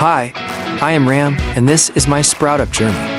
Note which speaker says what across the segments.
Speaker 1: Hi, I am Ram, and this is my Sprout Up journey.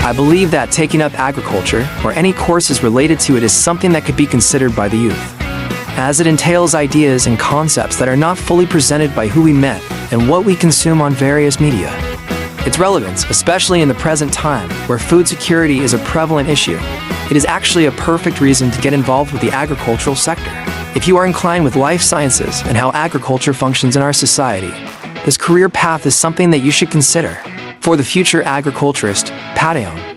Speaker 1: I believe that taking up agriculture, or any courses related to it, is something that could be considered by the youth, as it entails ideas and concepts that are not fully presented by who we met and what we consume on various media. Its relevance, especially in the present time, where food security is a prevalent issue, it is actually a perfect reason to get involved with the agricultural sector. If you are inclined with life sciences and how agriculture functions in our society, this career path is something that you should consider. For the future agriculturist, Padayon.